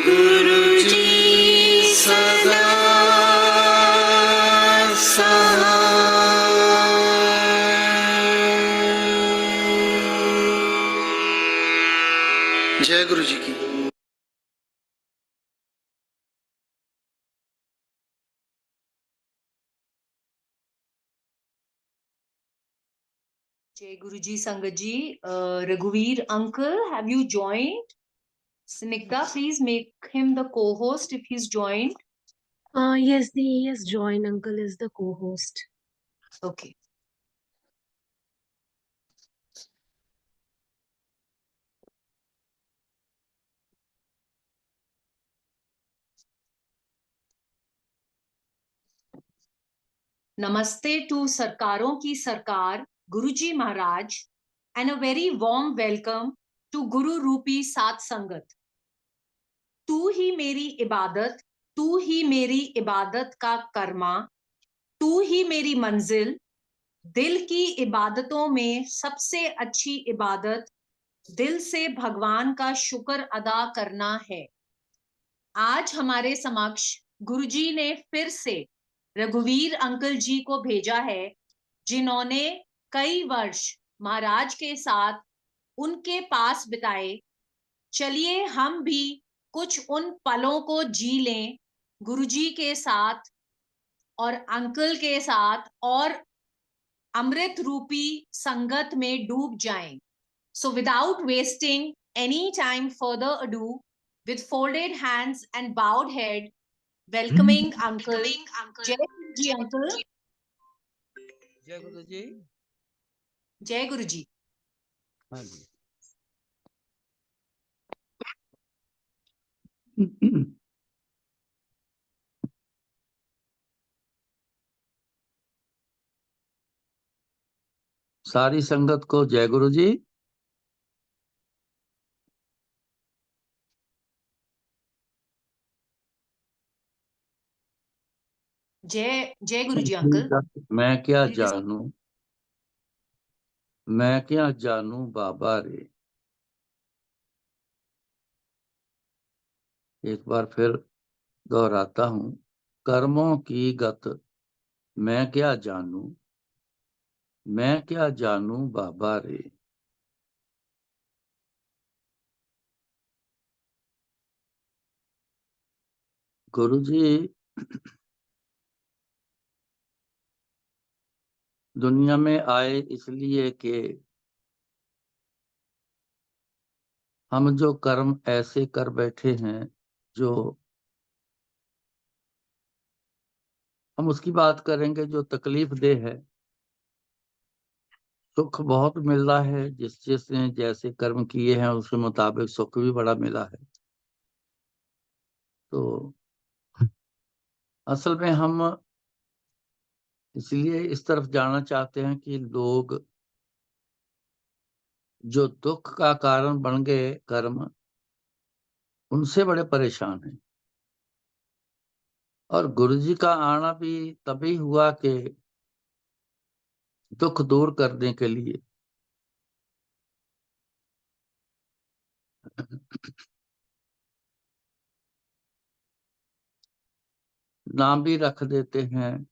गुरुजी सदा जय गुरु जी की। जय गुरुजी संगत जी। Raghuveer uncle, have you joined? Snigdha, please make him the co-host if he's joined. Yes, he has joined. Uncle is the co-host. Okay. Namaste to Sarkaron ki Sarkar, Guruji Maharaj, and a very warm welcome to Guru Rupi Sat Sangat. तू ही मेरी इबादत, तू ही मेरी इबादत का कर्मा, तू ही मेरी मंजिल, दिल की इबादतों में सबसे अच्छी इबादत दिल से भगवान का शुक्र अदा करना है। आज हमारे समक्ष गुरुजी ने फिर से रघुवीर अंकल जी को भेजा है, जिन्होंने कई वर्ष महाराज के साथ उनके पास बिताए। चलिए हम भी कुछ उन पलों को जी लें गुरुजी के साथ और अंकल के साथ, और अमृत रूपी संगत में डूब जाएं। So without wasting any time further ado, with folded hands and bowed head, welcoming Uncle. Jai Guruji Uncle. जय गुरु जी। Jai Guruji. हाँ जी। सारी संगत को जय गुरु जी। जय गुरुजी अंकल। मैं क्या जानूं, मैं क्या जानूं बाबा रे। एक बार फिर दोहराता हूं, कर्मों की गत मैं क्या जानूं, मैं क्या जानूं बाबा रे। गुरु जी दुनिया में आए इसलिए कि हम जो कर्म ऐसे कर बैठे हैं, जो हम उसकी बात करेंगे जो तकलीफ दे है। सुख बहुत मिल रहा है, जिसने जैसे कर्म किए हैं उसके मुताबिक सुख भी बड़ा मिला है। तो असल में हम इसलिए इस तरफ जाना चाहते हैं कि लोग जो दुख का कारण बन गए कर्म, उनसे बड़े परेशान हैं। और गुरु जी का आना भी तभी हुआ कि दुख दूर करने के लिए। नाम भी रख देते हैं,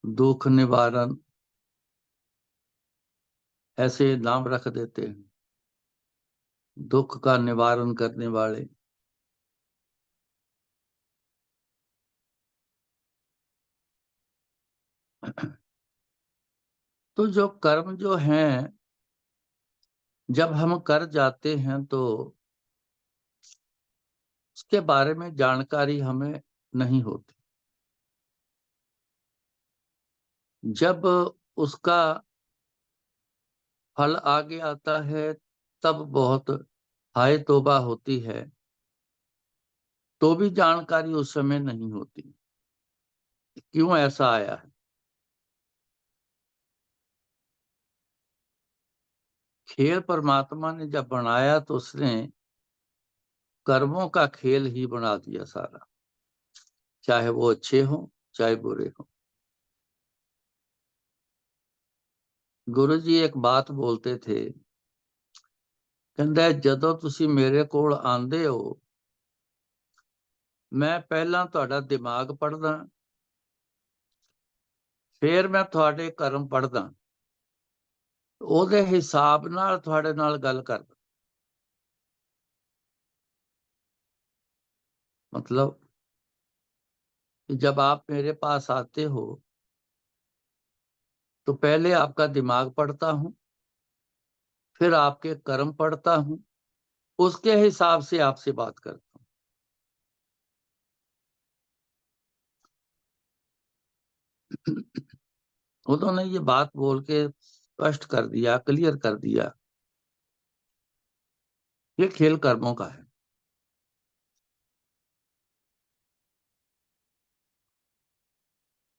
दुख निवारण, ऐसे नाम रख देते हैं, दुख का निवारण करने वाले। तो जो कर्म जो हैं, जब हम कर जाते हैं तो उसके बारे में जानकारी हमें नहीं होती। जब उसका फल आगे आता है तब बहुत हाय तौबा होती है, तो भी जानकारी उस समय नहीं होती क्यों ऐसा आया है। खेल परमात्मा ने जब बनाया तो उसने कर्मों का खेल ही बना दिया सारा, चाहे वो अच्छे हो चाहे बुरे हो। गुरु जी एक बात बोलते थे ਕਹਿੰਦਾ ਜਦੋਂ ਤੁਸੀਂ ਮੇਰੇ ਕੋਲ ਆਂਦੇ ਹੋ ਮੈਂ ਪਹਿਲਾਂ ਤੁਹਾਡਾ ਦਿਮਾਗ ਪੜ੍ਹਦਾ, ਫਿਰ ਮੈਂ ਤੁਹਾਡੇ ਕਰਮ ਪੜ੍ਹਦਾ, ਉਹਦੇ ਹਿਸਾਬ ਨਾਲ ਤੁਹਾਡੇ ਨਾਲ ਗੱਲ ਕਰਦਾ। मतलब कि जब आप मेरे पास आते हो तो पहले आपका दिमाग पढ़ता हूं, फिर आपके कर्म पढ़ता हूं, उसके हिसाब से आपसे बात करता हूं। उन्होंने ये बात बोल के स्पष्ट कर दिया, क्लियर कर दिया, ये खेल कर्मों का है।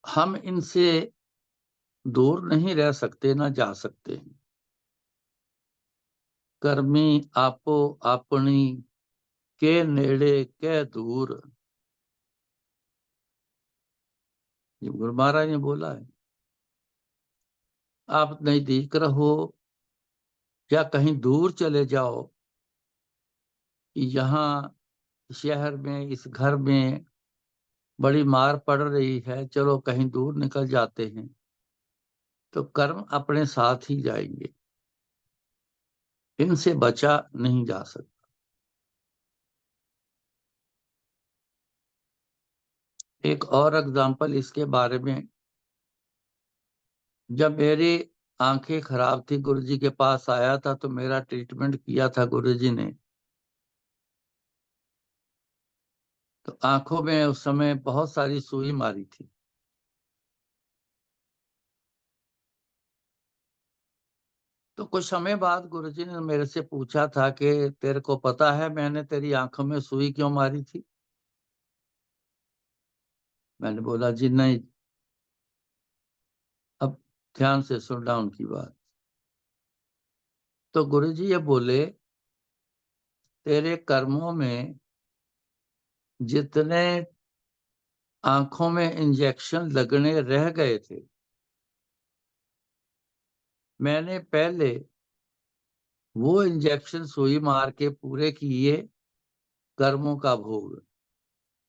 हम इनसे दूर नहीं रह सकते, ना जा सकते हैं। कर्मी आपो अपनी के नेड़े के दूर, ये गुरु महाराज ने बोला है। आप नजदीक रहो या कहीं दूर चले जाओ, यहाँ शहर में इस घर में बड़ी मार पड़ रही है, चलो कहीं दूर निकल जाते हैं, तो कर्म अपने साथ ही जाएंगे, इनसे बचा नहीं जा सकता। एक और एग्जाम्पल इसके बारे में, जब मेरी आंखें खराब थी गुरुजी के पास आया था तो मेरा ट्रीटमेंट किया था गुरुजी ने। तो आंखों में उस समय बहुत सारी सुई मारी थी। तो कुछ समय बाद गुरुजी ने मेरे से पूछा था कि तेरे को पता है मैंने तेरी आंखों में सुई क्यों मारी थी? मैंने बोला जी नहीं। अब ध्यान से सुनना उनकी बात। तो गुरुजी ये बोले, तेरे कर्मों में जितने आंखों में इंजेक्शन लगने रह गए थे, मैंने पहले वो इंजेक्शन सुई मार के पूरे किए कर्मों का भोग,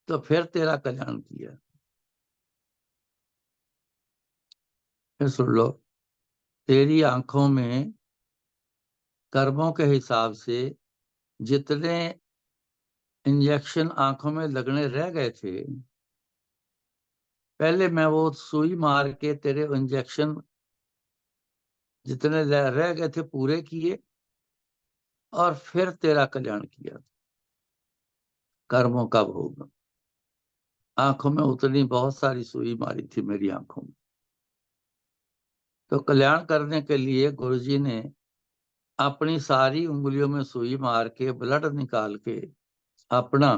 तो फिर तेरा कल्याण किया। फिर सुन लो, तेरी आंखों में कर्मों के हिसाब से जितने इंजेक्शन आंखों में लगने रह गए थे, पहले मैं वो सुई मार के तेरे इंजेक्शन जितने रह गए थे पूरे किए और फिर तेरा कल्याण किया। कर्मों का भोग। आंखों में उतनी बहुत सारी सुई मारी थी मेरी आंखों में। तो कल्याण करने के लिए गुरुजी ने अपनी सारी उंगलियों में सुई मार के ब्लड निकाल के अपना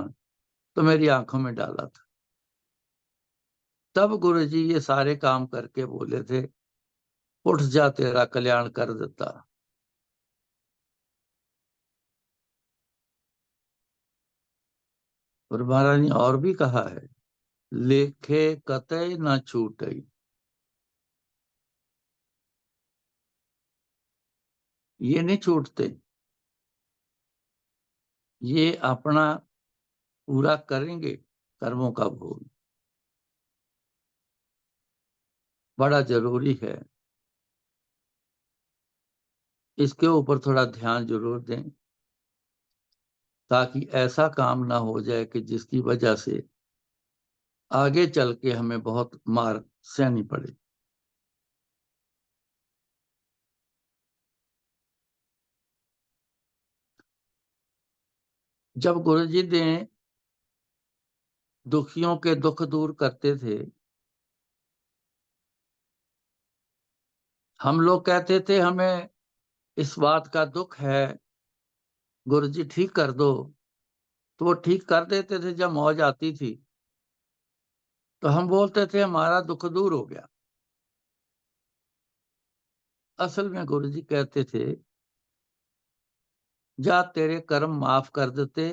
तो मेरी आंखों में डाला था। तब गुरुजी ये सारे काम करके बोले थे, उठ जा तेरा कल्याण कर देता। और महाराज ने और भी कहा है, लेखे कतई न छूटे। ये नहीं छूटते, ये अपना पूरा करेंगे कर्मों का भोग। बड़ा जरूरी है, इसके ऊपर थोड़ा ध्यान जरूर दें ताकि ऐसा काम ना हो जाए कि जिसकी वजह से आगे चल के हमें बहुत मार सहनी पड़े। जब गुरुजी ने दुखियों के दुख दूर करते थे, हम लोग कहते थे हमें इस बात का दुख है, गुरुजी ठीक कर दो, तो वो ठीक कर देते थे। जब मौज आती थी तो हम बोलते थे हमारा दुख दूर हो गया। असल में गुरुजी कहते थे, जा तेरे कर्म माफ कर देते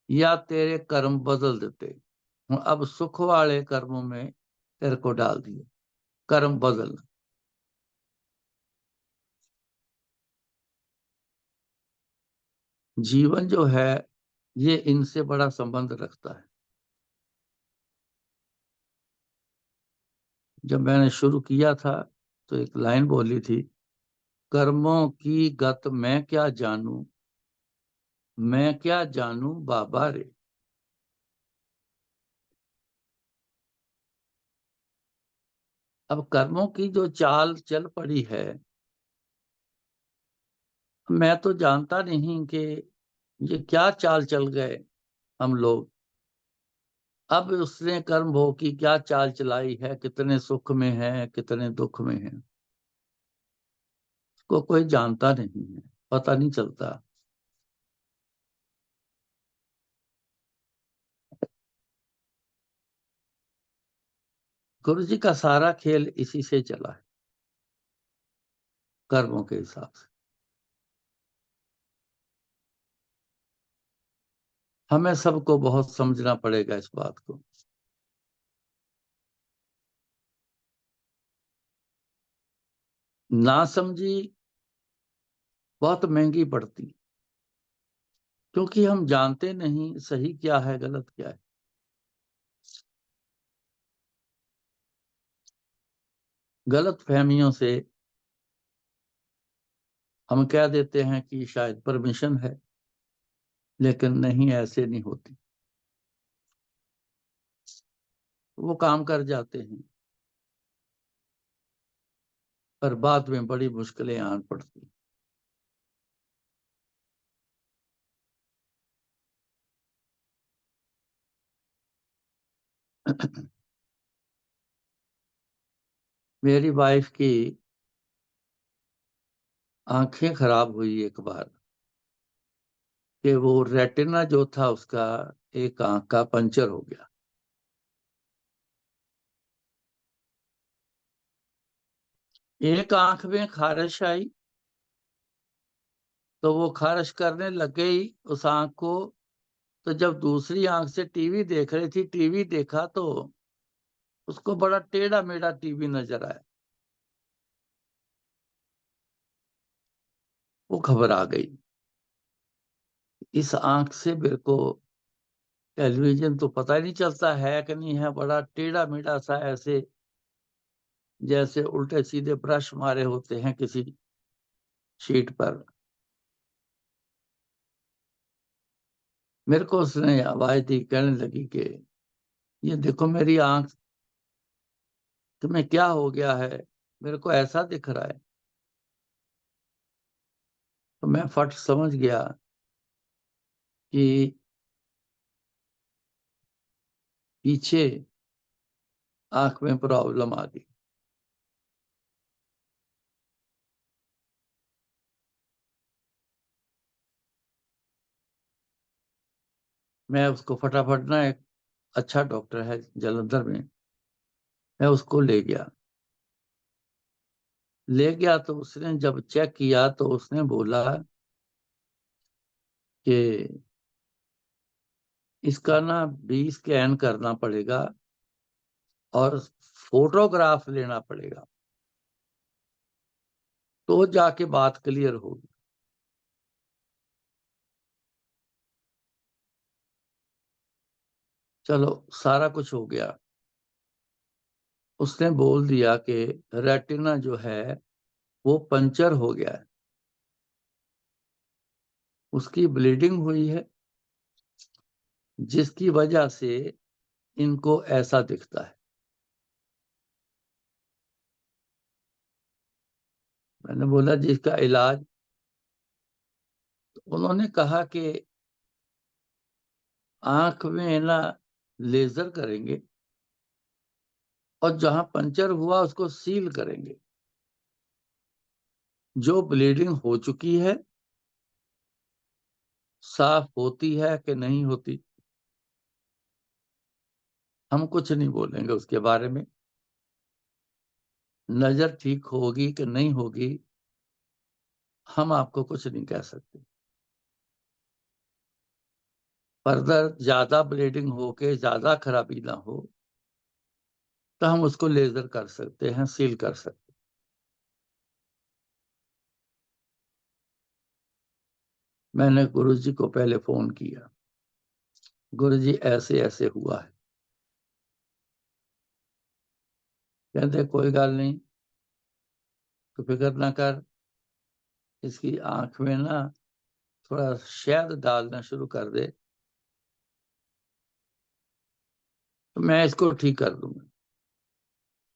या तेरे कर्म बदल देते। अब सुख वाले कर्मों में तेरे को डाल दिए, कर्म बदल। जीवन जो है ये इनसे बड़ा संबंध रखता है। जब मैंने शुरू किया था तो एक लाइन बोली थी, कर्मों की गत मैं क्या जानूं, मैं क्या जानूं बाबा रे। अब कर्मों की जो चाल चल पड़ी है, मैं तो जानता नहीं कि ये क्या चाल चल गए हम लोग। अब उसने कर्म भोग की क्या चाल चलाई है, कितने सुख में है कितने दुख में है, उसको कोई जानता नहीं है, पता नहीं चलता। गुरु जी का सारा खेल इसी से चला है, कर्मों के हिसाब से। हमें सबको बहुत समझना पड़ेगा इस बात को। ना समझी बहुत महंगी पड़ती, क्योंकि हम जानते नहीं सही क्या है गलत क्या है। गलत फहमियों से हम कह देते हैं कि शायद परमिशन है, लेकिन नहीं, ऐसे नहीं होती। वो काम कर जाते हैं पर बाद में बड़ी मुश्किलें आन पड़ती। मेरी वाइफ की आंखें खराब हुई एक बार, कि वो रेटिना जो था उसका, एक आंख का पंचर हो गया। एक आंख में खारिश आई तो वो खारिश करने लग गई उस आंख को। तो जब दूसरी आंख से टीवी देख रही थी, टीवी देखा तो उसको बड़ा टेढ़ा मेढ़ा टीवी नजर आया। वो घबरा गई, इस आंख से मेरे को टेलीविजन तो पता ही नहीं चलता है कि नहीं है, बड़ा टेढ़ा मेढ़ा सा, ऐसे जैसे उल्टे सीधे ब्रश मारे होते हैं किसी शीट पर। मेरे को उसने आवाज दी, कहने लगी कि ये देखो मेरी आंख, तुम्हें क्या हो गया है, मेरे को ऐसा दिख रहा है। तो मैं फट समझ गया कि पीछे आंख में प्रॉब्लम आ गई। मैं उसको फटाफट ना, एक अच्छा डॉक्टर है जालंधर में, मैं उसको ले गया तो उसने जब चेक किया तो उसने बोला कि इसका ना बी स्कैन करना पड़ेगा और फोटोग्राफ लेना पड़ेगा, तो जाके बात क्लियर होगी। चलो, सारा कुछ हो गया। उसने बोल दिया कि रेटिना जो है वो पंचर हो गया है, उसकी ब्लीडिंग हुई है, जिसकी वजह से इनको ऐसा दिखता है। मैंने बोला जिसका इलाज, तो उन्होंने कहा कि आंख में ना लेजर करेंगे और जहां पंचर हुआ उसको सील करेंगे। जो ब्लीडिंग हो चुकी है, साफ होती है कि नहीं होती, हम कुछ नहीं बोलेंगे उसके बारे में। नजर ठीक होगी कि नहीं होगी, हम आपको कुछ नहीं कह सकते। फर्दर ज्यादा ब्लीडिंग हो के ज्यादा खराबी ना हो तो हम उसको लेजर कर सकते हैं, सील कर सकते मैंने गुरुजी को पहले फोन किया, गुरुजी ऐसे ऐसे हुआ है। कहते कोई गल नहीं, तो फिक्र ना कर, इसकी आंख में ना थोड़ा शहद डालना शुरू कर दे तो मैं इसको ठीक कर दूंगा,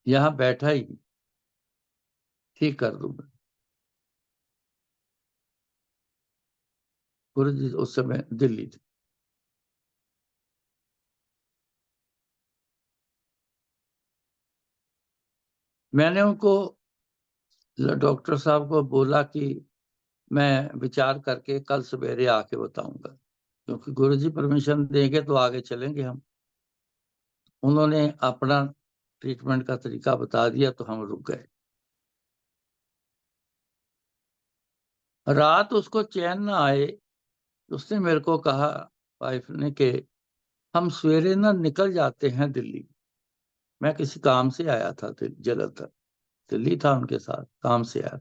यहाँ बैठा ही ठीक कर दूंगा। गुरुजी उस समय दिल्ली थे। मैंने उनको, डॉक्टर साहब को बोला कि मैं विचार करके कल सवेरे आके बताऊंगा, क्योंकि गुरुजी परमिशन देंगे तो आगे चलेंगे हम। उन्होंने अपना ट्रीटमेंट का तरीका बता दिया तो हम रुक गए। रात उसको चैन ना आए, उसने मेरे को कहा, वाइफ ने, कि हम सवेरे ना निकल जाते हैं दिल्ली। मैं किसी काम से आया था जलंधर, दिल्ली था उनके साथ, काम से आया।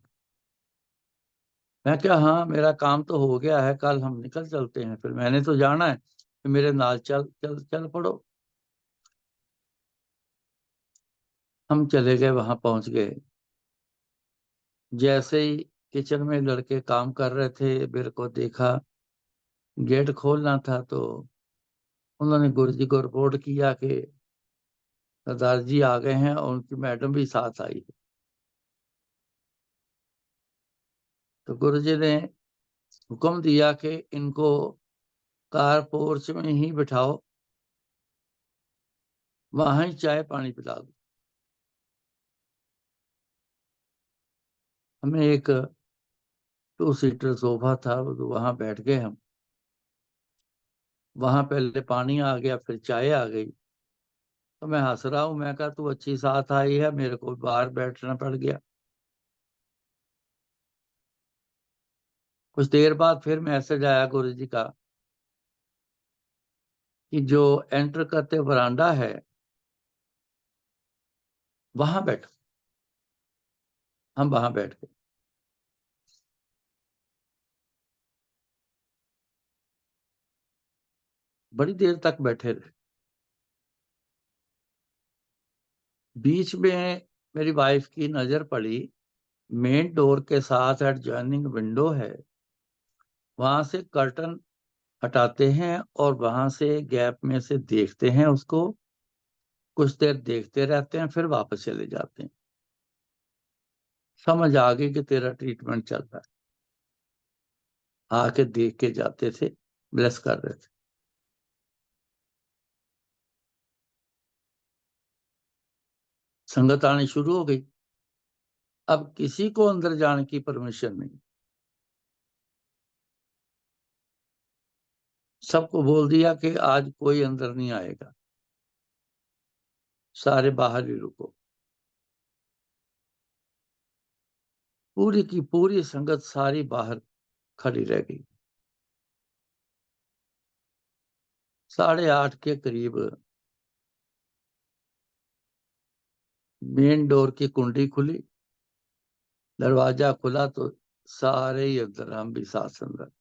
मैं क्या, हाँ मेरा काम तो हो गया है, कल हम निकल चलते हैं, फिर मैंने तो जाना है, कि मेरे नाल चल चल चल पड़ो। हम चले गए, वहां पहुंच गए। जैसे ही किचन में लड़के काम कर रहे थे, मेरे को देखा, गेट खोलना था, तो उन्होंने गुरुजी को रिपोर्ट किया कि सरदार जी आ गए हैं, और उनकी मैडम भी साथ आई है। तो गुरुजी ने हुक्म दिया कि इनको कार पोर्च में ही बिठाओ, वहां ही चाय पानी पिला दो। हमें एक 2 सीटर सोफा था, तो वहां बैठ गए हम। वहां पहले पानी आ गया, फिर चाय आ गई। तो मैं हंस रहा हूं, मैं कहा तू अच्छी साथ आई है, मेरे को बाहर बैठना पड़ गया। कुछ देर बाद फिर मैसेज आया गुरुजी का कि जो एंटर करते वरांडा है वहां बैठो। हम वहां बैठ गए। बड़ी देर तक बैठे रहे। बीच में मेरी वाइफ की नजर पड़ी, मेन डोर के साथ एडजॉइनिंग विंडो है, वहां से कर्टन हटाते हैं और वहां से गैप में से देखते हैं उसको, कुछ देर देखते रहते हैं, फिर वापस चले जाते हैं। समझ आ गई कि तेरा ट्रीटमेंट चल रहा है। आके देख के जाते थे, ब्लेस कर रहे थे। संगत आनी शुरू हो गई। अब किसी को अंदर जाने की परमिशन नहीं। सबको बोल दिया कि आज कोई अंदर नहीं आएगा, सारे बाहर ही रुको। पूरी की पूरी संगत सारी बाहर खड़ी रह गई। 8:30 के करीब मेन डोर की कुंडी खुली, दरवाजा खुला, तो सारे ही अंदर, हम भी साथ अंदर।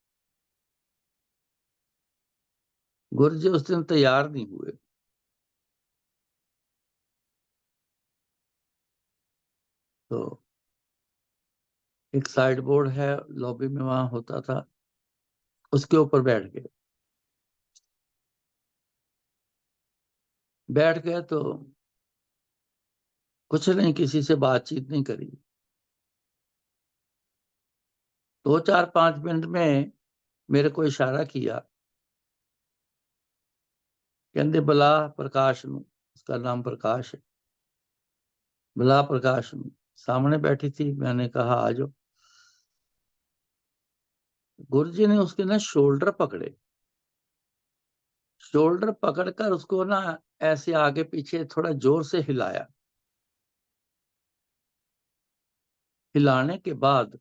गुरुजी उस दिन तैयार नहीं हुए। तो एक साइड बोर्ड है लॉबी में, वहां होता था, उसके ऊपर बैठ गए तो कुछ नहीं, किसी से बातचीत नहीं करी। 2 4 5 मिनट में मेरे को इशारा किया, कहते बुला प्रकाश नू। उसका नाम प्रकाश है। बुला प्रकाश नू। सामने बैठी थी, मैंने कहा आ जाओ। गुरुजी ने उसके ना शोल्डर पकड़े, शोल्डर पकड़कर उसको ना ऐसे आगे पीछे थोड़ा जोर से हिलाया। हिलाने के बाद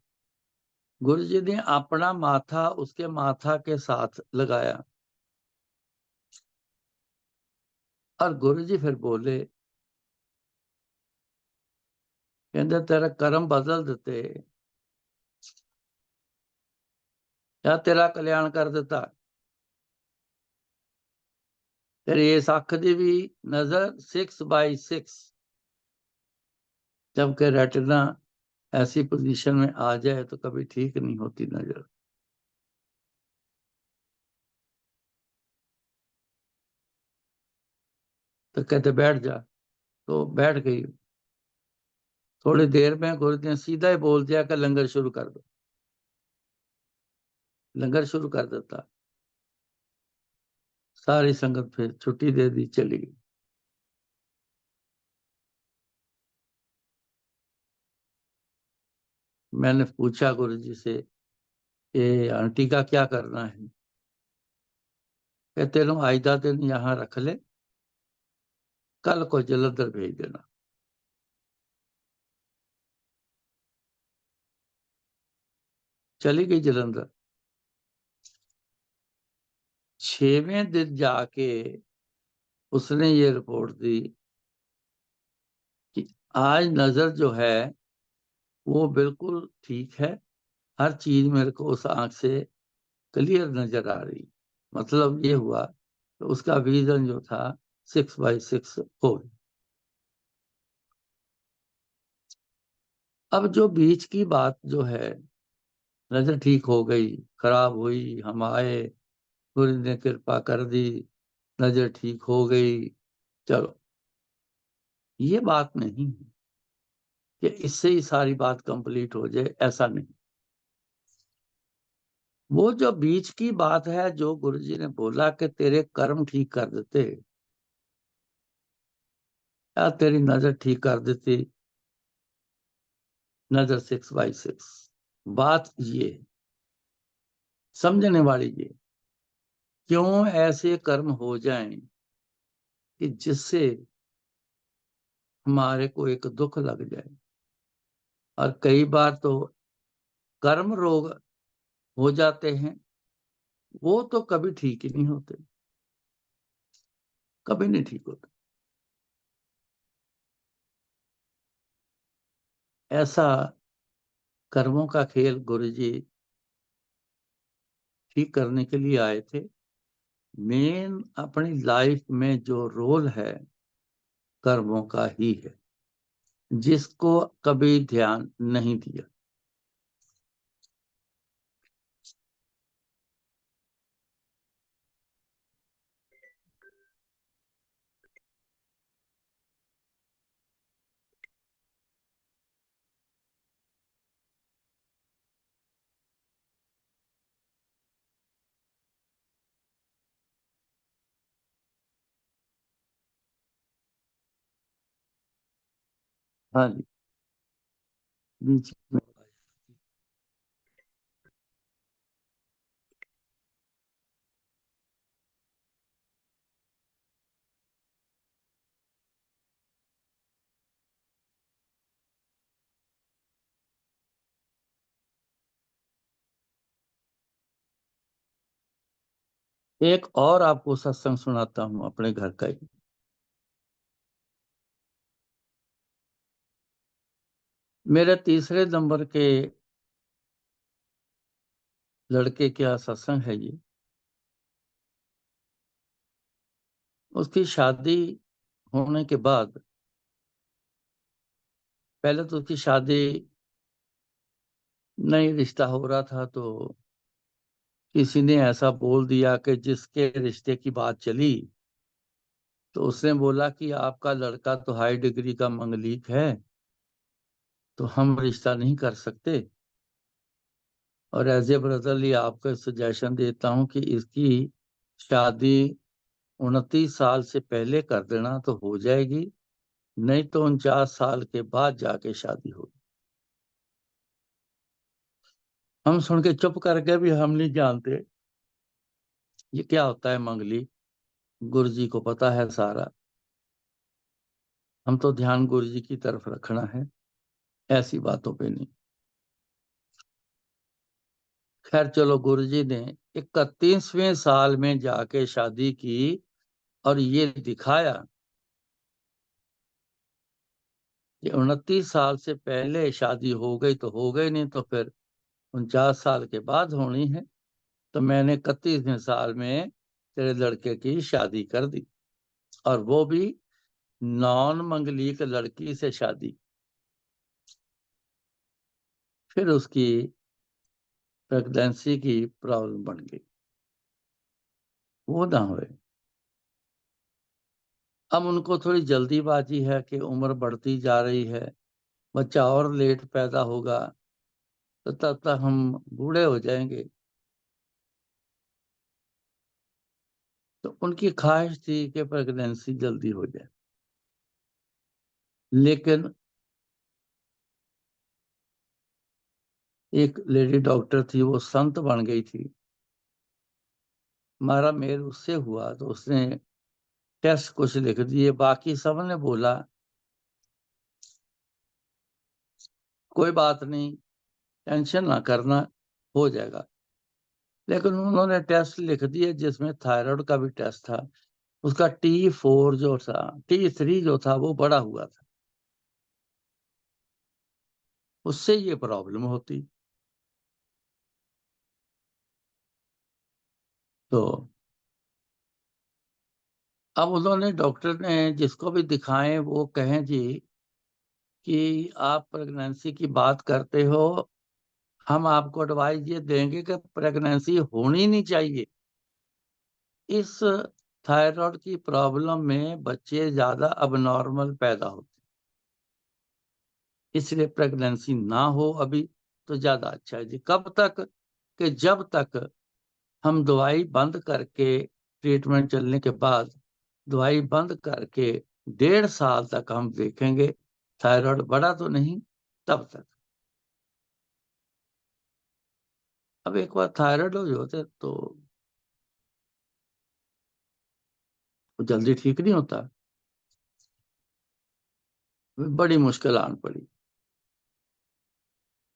गुरुजी ने अपना माथा उसके माथा के साथ लगाया, और गुरुजी फिर बोले, कहते तेरा कर्म बदल देते, या तेरा कल्याण कर दिता। तेरी इस अख दी भी नजर 6/6, जबकि रेटिना ऐसी पोजीशन में आ जाए तो कभी ठीक नहीं होती नजर। तो कहते बैठ जा, तो बैठ गई। थोड़ी देर में गुरु जी ने सीधा ही बोल दिया कि लंगर शुरू कर दो। लंगर शुरू कर देता। सारी संगत फिर छुट्टी दे दी, चली गई। मैंने पूछा गुरु जी से, ये आंटी का क्या करना है? कहते लो आइदा दिन यहाँ रख ले, कल को जलंधर भेज देना। चली गई जलंधर। 6वें दिन जाके उसने ये रिपोर्ट दी कि आज नजर जो है वो बिल्कुल ठीक है, हर चीज मेरे को उस आंख से क्लियर नजर आ रही। मतलब ये हुआ तो उसका विजन जो था 6/6 हो गया। अब जो बीच की बात जो है, नजर ठीक हो गई, खराब हुई, हम आए, गुरु ने कृपा कर दी, नजर ठीक हो गई, चलो, ये बात नहीं है कि इससे ही सारी बात कंप्लीट हो जाए, ऐसा नहीं। वो जो बीच की बात है, जो गुरुजी ने बोला कि तेरे कर्म ठीक कर देते या तेरी नजर ठीक कर देती, नजर 6/6। बात ये समझने वाली ये, क्यों ऐसे कर्म हो जाएं कि जिससे हमारे को एक दुख लग जाए। और कई बार तो कर्म रोग हो जाते हैं, वो तो कभी ठीक ही नहीं होते, कभी नहीं ठीक होते। ऐसा कर्मों का खेल गुरुजी ठीक करने के लिए आए थे। मेन अपनी लाइफ में जो रोल है कर्मों का ही है, जिसको कभी ध्यान नहीं दिया। हाँ जी, बीच में एक और आपको सत्संग सुनाता हूँ अपने घर का ही। मेरे तीसरे नंबर के लड़के का सत्संग है ये। उसकी शादी होने के बाद, पहले तो उसकी शादी नहीं, रिश्ता हो रहा था तो किसी ने ऐसा बोल दिया कि जिसके रिश्ते की बात चली, तो उसने बोला कि आपका लड़का तो हाई डिग्री का मंगलिक है, तो हम रिश्ता नहीं कर सकते, और एज ए ब्रदरली आपको सजेशन देता हूं कि इसकी शादी 29 साल से पहले कर देना तो हो जाएगी, नहीं तो 49 साल के बाद जाके शादी होगी। हम सुन के चुप करके भी, हम नहीं जानते ये क्या होता है मंगली, गुरु जी को पता है सारा, हम तो ध्यान गुरु जी की तरफ रखना है, ऐसी बातों पे नहीं। खैर चलो, गुरु जी ने 31वें साल में जाके शादी की और ये दिखाया कि 29 साल से पहले शादी हो गई तो हो गई, नहीं तो फिर 49 साल के बाद होनी है। तो मैंने 31वें साल में तेरे लड़के की शादी कर दी, और वो भी नॉन मंगलिक लड़की से शादी। फिर उसकी प्रेगनेंसी की प्रॉब्लम बन गई, वो ना हुए। अब उनको थोड़ी जल्दीबाजी है कि उम्र बढ़ती जा रही है, बच्चा और लेट पैदा होगा तो तब तक हम बूढ़े हो जाएंगे। तो उनकी ख्वाहिश थी कि प्रेगनेंसी जल्दी हो जाए, लेकिन एक लेडी डॉक्टर थी, वो संत बन गई थी। हमारा मेल उससे हुआ तो उसने टेस्ट कुछ लिख दिए, बाकी सब ने बोला कोई बात नहीं, टेंशन ना करना, हो जाएगा। लेकिन उन्होंने टेस्ट लिख दिए जिसमें थायराइड का भी टेस्ट था। उसका T4 जो था, T3 जो था वो बड़ा हुआ था, उससे ये प्रॉब्लम होती। तो अब उन्होंने, डॉक्टर ने जिसको भी दिखाएं वो कहें जी कि आप प्रेगनेंसी की बात करते हो, हम आपको एडवाइस ये देंगे कि प्रेगनेंसी होनी नहीं चाहिए। इस थायराइड की प्रॉब्लम में बच्चे ज्यादा अबनॉर्मल पैदा होते, इसलिए प्रेगनेंसी ना हो अभी तो ज्यादा अच्छा है जी। कब तक? कि जब तक हम दवाई बंद करके, ट्रीटमेंट चलने के बाद दवाई बंद करके 1.5 साल तक हम देखेंगे थायराइड बढ़ा तो नहीं, तब तक। अब एक बार थायराइड हो जाते तो जल्दी ठीक नहीं होता, बड़ी मुश्किल आन पड़ी।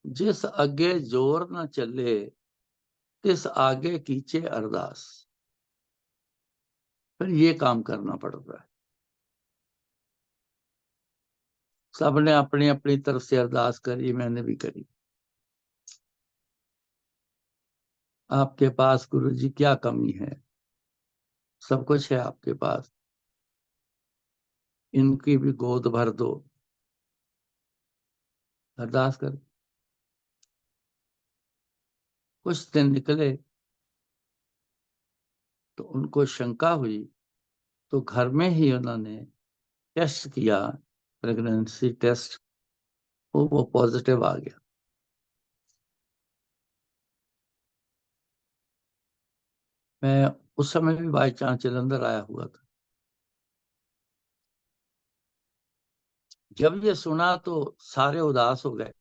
जिस अगे जोर न चले तिस आगे कीचे अरदास, फिर ये काम करना पड़ता है। सबने अपनी अपनी तरफ से अरदास करी, मैंने भी करी। आपके पास गुरु जी क्या कमी है? सब कुछ है आपके पास, इनकी भी गोद भर दो। अरदास कर, कुछ दिन निकले तो उनको शंका हुई, तो घर में ही उन्होंने टेस्ट किया, प्रेगनेंसी टेस्ट, वो पॉजिटिव आ गया। मैं उस समय भी बाई चांस जलंधर आया हुआ था। जब ये सुना तो सारे उदास हो गए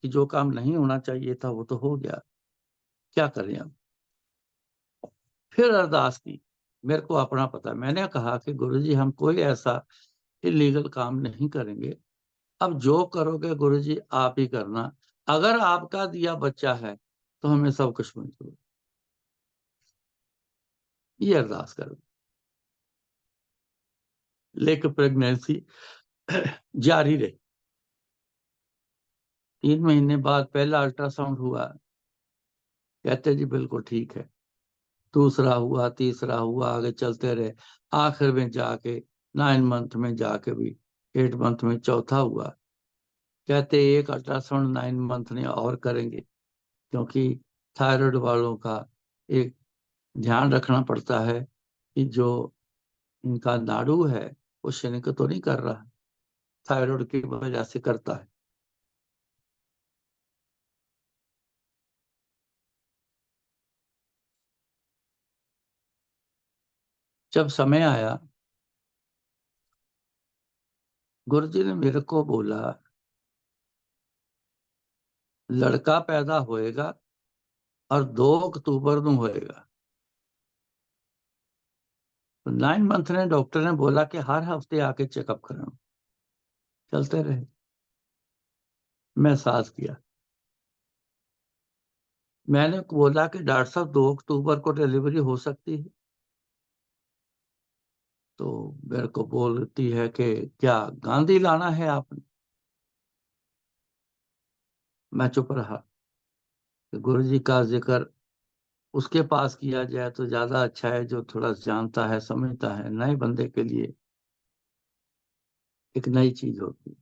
कि जो काम नहीं होना चाहिए था वो तो हो गया, क्या करें अब। फिर अरदास की, मेरे को अपना पता, मैंने कहा कि गुरुजी हम कोई ऐसा इलीगल काम नहीं करेंगे, अब जो करोगे गुरुजी आप ही करना, अगर आपका दिया बच्चा है तो हमें सब कुछ मंजूर। ये अरदास करो। लेकिन प्रेगनेंसी जारी रही। 3 महीने बाद पहला अल्ट्रासाउंड हुआ, कहते जी बिल्कुल ठीक है। दूसरा हुआ, तीसरा हुआ, आगे चलते रहे। आखिर में जाके 9 मंथ में जाके भी 8 मंथ में चौथा हुआ। कहते एक अल्ट्रासाउंड 9 मंथ में और करेंगे, क्योंकि थायराइड वालों का एक ध्यान रखना पड़ता है कि जो इनका नाड़ू है वो श्रिंक तो नहीं कर रहा, थायराइड की वजह से करता है। जब समय आया, गुरुजी ने मेरे को बोला लड़का पैदा होएगा और 2 अक्टूबर को होएगा। तो 9 मंथ ने डॉक्टर ने बोला कि हर हफ्ते आके चेकअप कराना। चलते रहे, मैं साथ किया। मैंने बोला कि डॉक्टर साहब 2 अक्टूबर को डिलीवरी हो सकती है? तो मेरे को बोलती है कि क्या गांधी लाना है आपने? मैं चुप रहा। गुरु जी का जिक्र उसके पास किया जाए तो ज्यादा अच्छा है, जो थोड़ा जानता है समझता है। नए बंदे के लिए एक नई चीज होती है।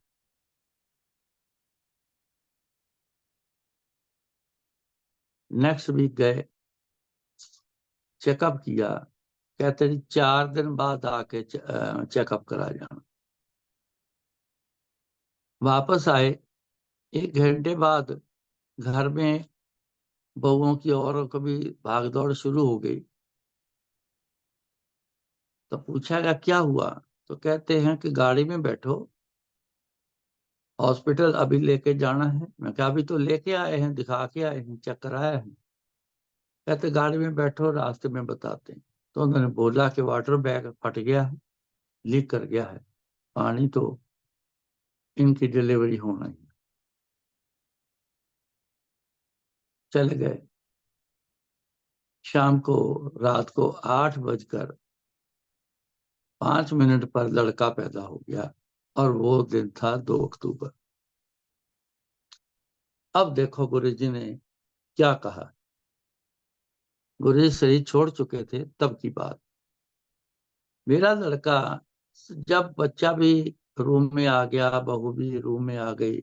नेक्स्ट वीक गए, चेकअप किया, कहते जी 4 दिन बाद आके चेकअप करा जाना। वापस आए, 1 घंटे बाद घर में बहुओं की औरों को भी भागदौड़ शुरू हो गई। तो पूछा गया क्या हुआ, तो कहते हैं कि गाड़ी में बैठो, हॉस्पिटल अभी लेके जाना है। मैं कहा अभी तो लेके आए हैं, दिखा के आए हैं, चेक कराया है। कहते गाड़ी में बैठो, रास्ते में बताते हैं। तो उन्होंने बोला कि वाटर बैग फट गया है, लीक कर गया है पानी, तो इनकी डिलीवरी होना है। चले गए। शाम को, रात को 8:05 पर लड़का पैदा हो गया, और वो दिन था 2 अक्टूबर। अब देखो गुरुजी ने क्या कहा। गुरुजी शरीर छोड़ चुके थे तब की बात। मेरा लड़का, जब बच्चा भी रूम में आ गया, बहू भी रूम में आ गई,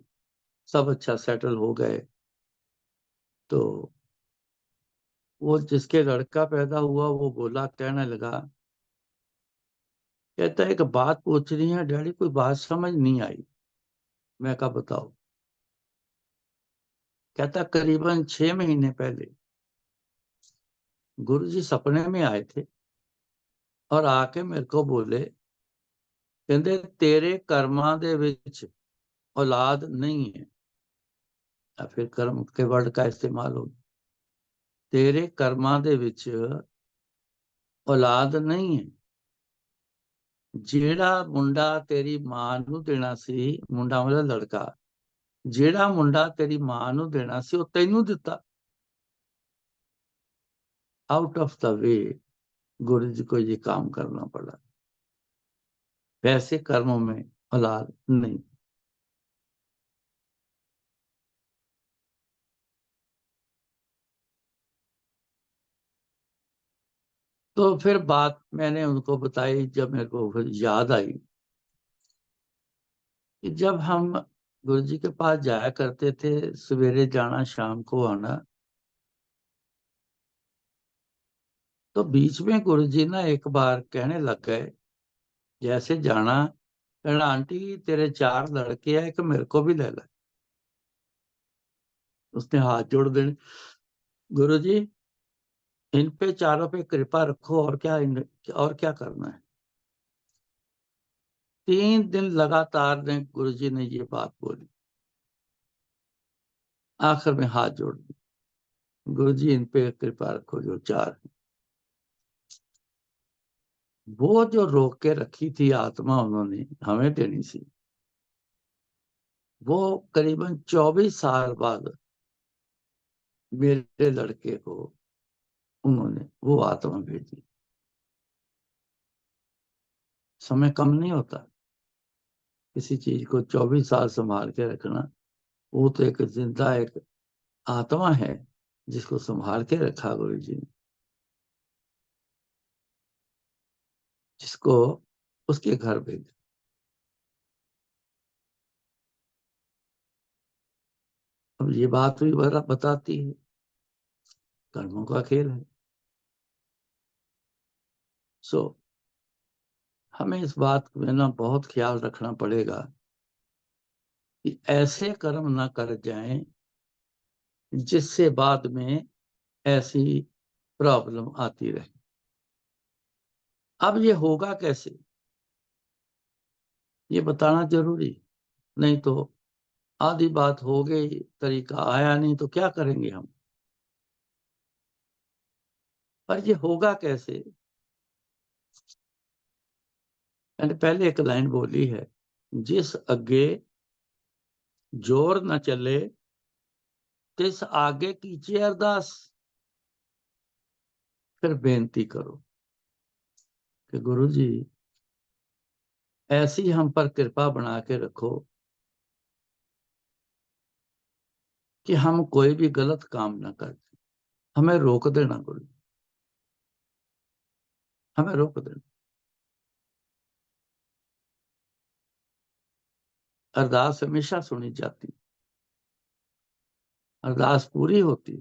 सब अच्छा सेटल हो गए, तो वो जिसके लड़का पैदा हुआ वो बोला, कहने लगा, कहता है एक बात पूछ रही है डैडी, कोई बात समझ नहीं आई। मैं कहा बताओ। कहता करीबन 6 महीने पहले गुरुजी सपने में आए थे और आके मेरे को बोले, कहते तेरे कर्मां दे विच औलाद नहीं है। या फिर कर्म के वर्ड का इस्तेमाल हो, तेरे कर्मां दे विच औलाद नहीं है। ਜਿਹੜਾ ਮੁੰਡਾ ਤੇਰੀ ਮਾਂ ਨੂੰ ਦੇਣਾ ਸੀ, ਮੁੰਡਾ ਮਤਲਬ ਲੜਕਾ, ਜਿਹੜਾ ਮੁੰਡਾ ਤੇਰੀ ਮਾਂ ਨੂੰ ਦੇਣਾ ਸੀ ਉਹ ਤੈਨੂੰ ਦਿੱਤਾ। आउट ऑफ द वे गुरु जी को ये काम करना पड़ा। वैसे कर्मों में औलाद नहीं। तो फिर बात मैंने उनको बताई, जब मेरे को फिर याद आई कि जब हम गुरु जी के पास जाया करते थे, सवेरे जाना शाम को आना, तो बीच में गुरु जी ना एक बार कहने लग गए, जैसे जाना, कहना आंटी तेरे 4 लड़के हैं, एक मेरे को भी ले ले। उसने हाथ जोड़ देने, गुरु जी इन पे चारों पे कृपा रखो, और क्या और क्या करना है। 3 दिन लगातार ने गुरु जी ने ये बात बोली। आखिर में हाथ जोड़ दी, गुरु जी इन पे कृपा रखो जो 4 हैं। वो जो रोक के रखी थी आत्मा उन्होंने हमें देनी सी, वो करीबन 24 साल बाद मेरे लड़के को उन्होंने वो आत्मा भेजी। समय कम नहीं होता। किसी चीज को 24 साल संभाल के रखना, वो तो एक जिंदा एक आत्मा है जिसको संभाल के रखा गुरु जी ने, जिसको उसके घर भेजा। अब ये बात भी बताती है, कर्मों का खेल है। सो हमें इस बात में ना बहुत ख्याल रखना पड़ेगा कि ऐसे कर्म ना कर जाएं जिससे बाद में ऐसी प्रॉब्लम आती रहे। अब ये होगा कैसे, ये बताना जरूरी, नहीं तो आधी बात हो गई, तरीका आया नहीं तो क्या करेंगे हम। पर ये होगा कैसे, मैंने पहले एक लाइन बोली है, जिस अगे जोर न चले तिस आगे कीजिए अरदास। फिर बेनती करो कि गुरु जी ऐसी हम पर कृपा बना के रखो कि हम कोई भी गलत काम ना कर, हमें रोक देना गुरु जी, हमें रोक देना। अरदास हमेशा सुनी जाती, अरदास पूरी होती,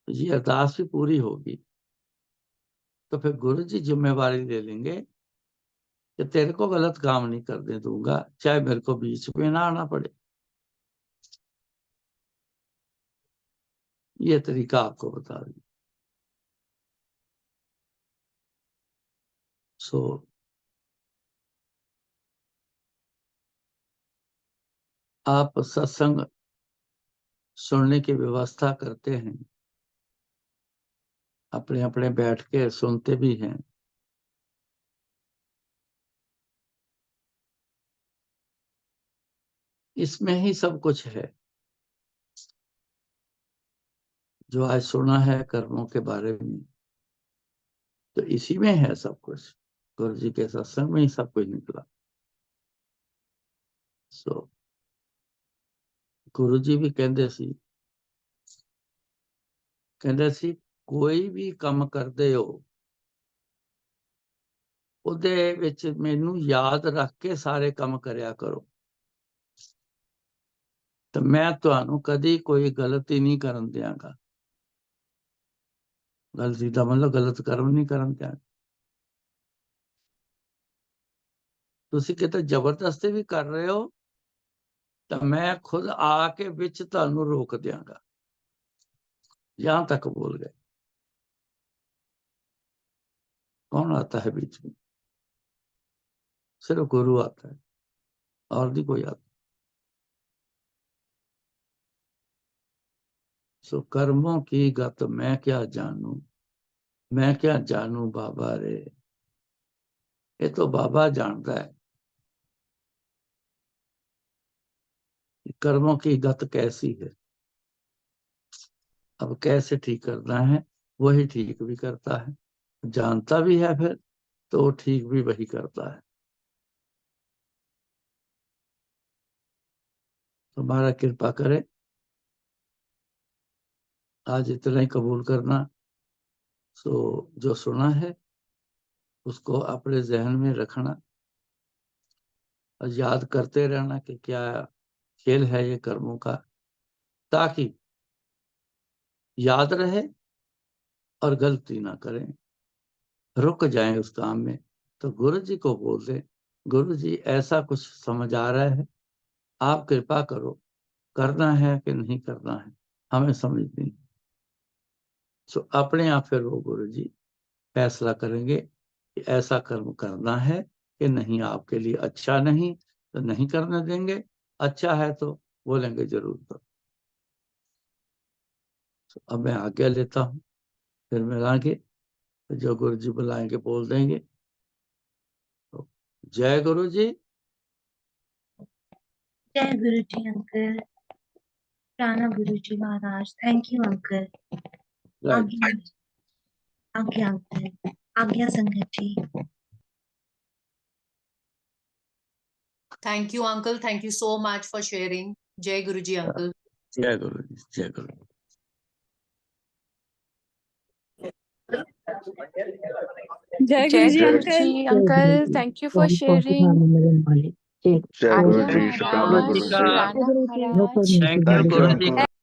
तो ये अरदास भी पूरी होगी तो फिर गुरु जी जिम्मेवारी ले लेंगे कि तेरे को गलत काम नहीं करने दूंगा, चाहे मेरे को बीच में ना आना पड़े। ये तरीका आपको बता रही। सो आप सत्संग सुनने की व्यवस्था करते हैं, अपने अपने बैठ के सुनते भी हैं। इसमें ही सब कुछ है जो आज सुना है कर्मों के बारे में, तो इसी में है सब कुछ। गुरु जी के सत्संग में ही सब कुछ निकला। सो गुरु जी भी कहते सी कोई भी काम करते हो ਉਹਦੇ ਵਿੱਚ ਮੈਨੂੰ याद रख के सारे काम करया करो, तो मैं ਤੁਹਾਨੂੰ कदी कोई गलती नहीं करन दियांगा। गलती का मतलब गलत कर्म नहीं करन दियांगा। ਤੁਸੀਂ ਕਿਤੇ ਜ਼ਬਰਦਸਤੀ भी कर रहे हो तो मैं खुद आके विच ਤੁਹਾਨੂੰ रोक दियांगा। यहाँ तक बोल गए। कौन आता है बीच में? सिर्फ गुरु आता है, और नहीं कोई आता। सो कर्मों की गत मैं क्या जानू बाबा रे, ये तो बाबा जानता है कि कर्मों की गत कैसी है। अब कैसे ठीक करना है वही ठीक भी करता है, जानता भी है फिर तो वो ठीक भी वही करता है। तुम्हारा कृपा करे आज इतना ही कबूल करना। सो जो सुना है उसको अपने जहन में रखना और याद करते रहना कि क्या खेल है ये कर्मों का, ताकि याद रहे और गलती ना करें, रुक जाएं उस काम में। तो गुरु जी को बोल दें, गुरु जी ऐसा कुछ समझ आ रहा है, आप कृपा करो, करना है कि नहीं करना है हमें समझ नहीं। तो अपने आप फिर वो गुरु जी फैसला करेंगे कि ऐसा कर्म करना है कि नहीं, आपके लिए अच्छा नहीं तो नहीं करने देंगे, अच्छा है तो बोलेंगे जरूर करो। तो अब मैं आज्ञा लेता हूँ, फिर मिलाएंगे, जो गुरु जी बुलाएंगे बोल देंगे। तो जय गुरु जी। जय गुरु जी अंकल, प्राणा गुरु जी महाराज। Thank you uncle. आज्ञा आज्ञा अंकल, आज्ञा संगत जी। Thank you, uncle. Thank you so much for sharing. Jai Guruji, uncle. जय गुरु जी, जय गुरु। जय गुरु जी uncle, thank you for sharing. जय गुरु जी, आज्ञा शुक्राना गुरु जी। महाराज, थैंक यू प्राणा महाराज। गुरु जी।